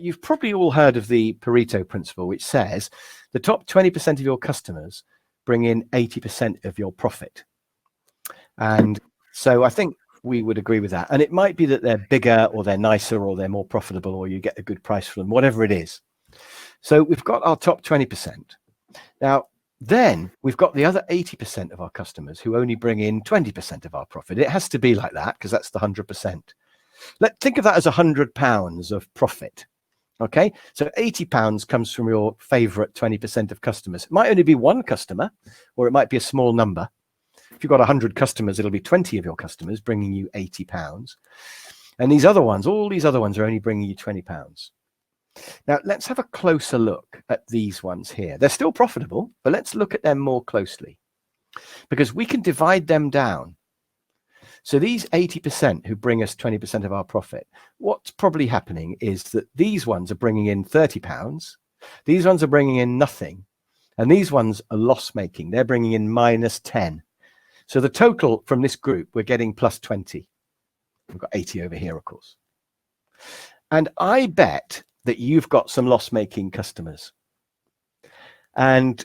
you've probably all heard of the Pareto Principle, which says the top 20% of your customers bring in 80% of your profit. And so I think we would agree with that. And it might be that they're bigger or they're nicer or they're more profitable or you get a good price for them, whatever it is. So we've got our top 20%. Now, then we've got the other 80% of our customers who only bring in 20% of our profit. It has to be like that because that's the 100%. Think of that as £100 of profit. Okay, so £80 comes from your favorite 20% of customers. It might only be one customer, or it might be a small number. If you've got 100 customers, it'll be 20 of your customers bringing you £80. And these other ones, all these other ones are only bringing you £20. Now, let's have a closer look at these ones here. They're still profitable, but let's look at them more closely because we can divide them down. So these 80% who bring us 20% of our profit, what's probably happening is that these ones are bringing in £30. These ones are bringing in nothing. And these ones are loss making. They're bringing in -10. So the total from this group, we're getting +20. We've got 80 over here, of course. And I bet that you've got some loss-making customers. And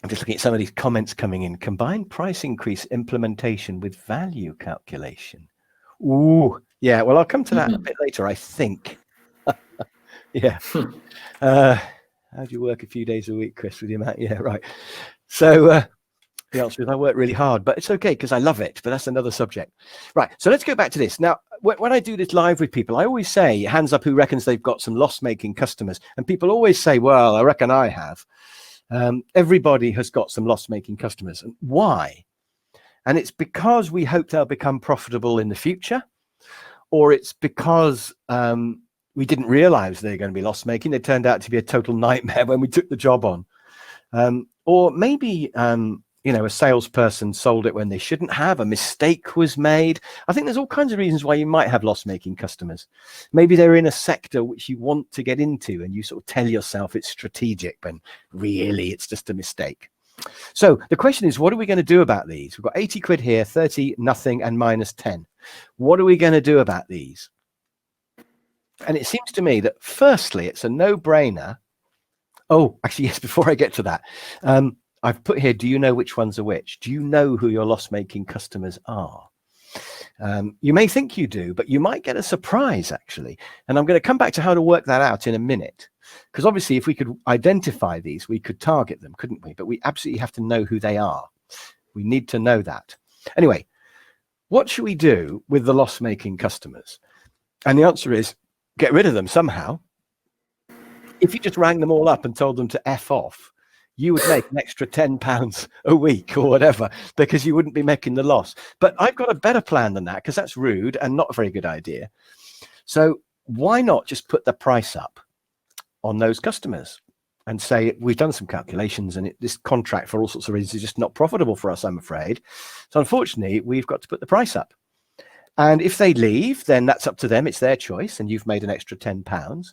I'm just looking at some of these comments coming in. Combined price increase implementation with value calculation. Ooh, yeah. Well, I'll come to that a bit later, I think. Yeah. How do you work a few days a week, Chris, with the amount? Yeah, right. So the answer is I work really hard, but it's okay because I love it. But that's another subject. Right. So let's go back to this. Now, when I do this live with people, I always say, hands up who reckons they've got some loss-making customers. And people always say, well, I reckon I have. Everybody has got some loss-making customers. And why? And it's because we hope they'll become profitable in the future, or it's because we didn't realize they're going to be loss-making. They turned out to be a total nightmare when we took the job on. Or maybe a salesperson sold it when they shouldn't have, a mistake was made. I think there's all kinds of reasons why you might have loss-making customers. Maybe they're in a sector which you want to get into and you sort of tell yourself it's strategic, but really it's just a mistake. So the question is, what are we going to do about these? We've got 80 quid here, 30, nothing, and -10. What are we going to do about these? And it seems to me that firstly, it's a no-brainer. Oh, actually, yes, before I get to that, I've put here, do you know which ones are which? Do you know who your loss-making customers are? You may think you do, but you might get a surprise, actually. And I'm going to come back to how to work that out in a minute. Because obviously, if we could identify these, we could target them, couldn't we? But we absolutely have to know who they are. We need to know that. Anyway, what should we do with the loss-making customers? And the answer is, get rid of them somehow. If you just rang them all up and told them to F off, you would make an extra £10 a week or whatever, because you wouldn't be making the loss. But I've got a better plan than that, because that's rude and not a very good idea. So why not just put the price up on those customers and say, we've done some calculations and this contract for all sorts of reasons is just not profitable for us, I'm afraid. So unfortunately, we've got to put the price up. And if they leave, then that's up to them. It's their choice. And you've made an extra £10.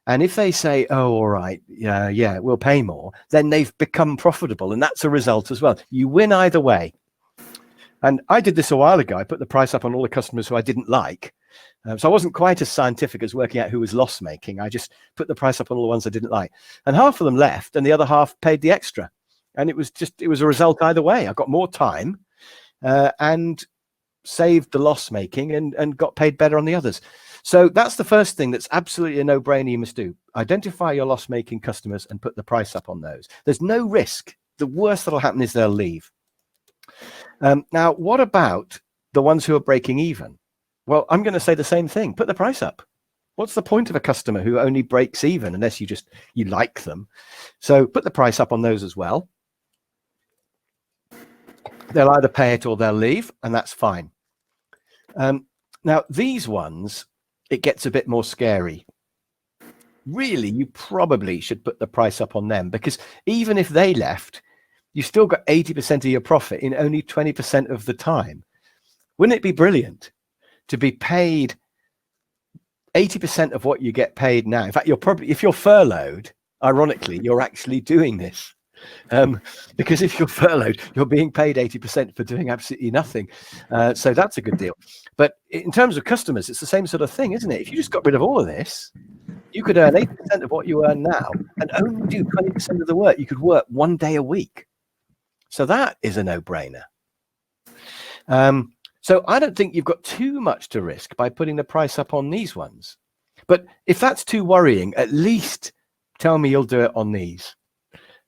And if they say, oh, all right, yeah, we'll pay more, then they've become profitable. And that's a result as well. You win either way. And I did this a while ago. I put the price up on all the customers who I didn't like. So I wasn't quite as scientific as working out who was loss making. I just put the price up on all the ones I didn't like. And half of them left and the other half paid the extra. And it was a result either way. I got more time and saved the loss making and got paid better on the others. So that's the first thing that's absolutely a no-brainer you must do. Identify your loss-making customers and put the price up on those. There's no risk. The worst that'll happen is they'll leave. Now, what about the ones who are breaking even? Well, I'm going to say the same thing. Put the price up. What's the point of a customer who only breaks even unless you like them? So put the price up on those as well. They'll either pay it or they'll leave, and that's fine. Now, these ones, it gets a bit more scary. Really, you probably should put the price up on them, because even if they left, you still got 80% of your profit in only 20% of the time. Wouldn't it be brilliant to be paid 80% of what you get paid now? In fact, if you're furloughed, ironically, you're actually doing this. Because if you're furloughed, you're being paid 80% for doing absolutely nothing. So that's a good deal. But in terms of customers, it's the same sort of thing, isn't it? If you just got rid of all of this, You could earn 80% of what you earn now and only do 20% of the work. You could work 1 day a week. So that is a no-brainer. So I don't think you've got too much to risk by putting the price up on these ones. But if that's too worrying, at least tell me you'll do it on these.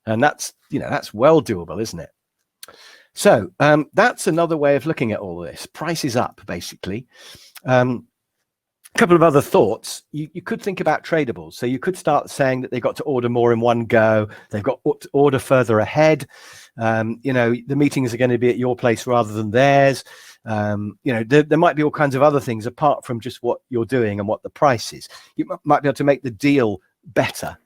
And that's, that's well doable, isn't it? So that's another way of looking at all this. Prices up, basically. A couple of other thoughts. You could think about tradables. So you could start saying that they've got to order more in one go. They've got to order further ahead. The meetings are going to be at your place rather than theirs. There might be all kinds of other things apart from just what you're doing and what the price is. You might be able to make the deal better.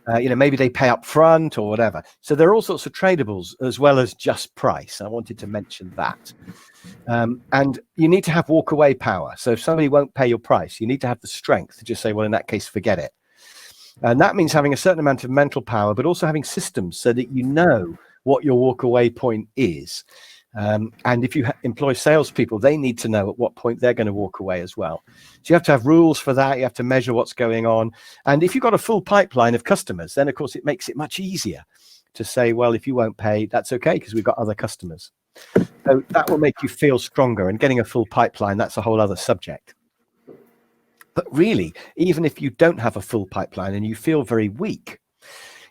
Maybe they pay up front or whatever. So there are all sorts of tradables as well as just price. I wanted to mention that. And you need to have walk-away power. So if somebody won't pay your price, you need to have the strength to just say, well, in that case, forget it. And that means having a certain amount of mental power, but also having systems so that you know what your walk-away point is. And if you employ salespeople, they need to know at what point they're going to walk away as well. So you have to have rules for that. You have to measure what's going on. And if you've got a full pipeline of customers, then of course it makes it much easier to say, well, if you won't pay, that's okay, because we've got other customers. So that will make you feel stronger. And getting a full pipeline, that's a whole other subject. But really, even if you don't have a full pipeline and you feel very weak,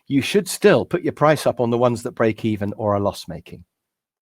you should still put your price up on the ones that break even or are loss making.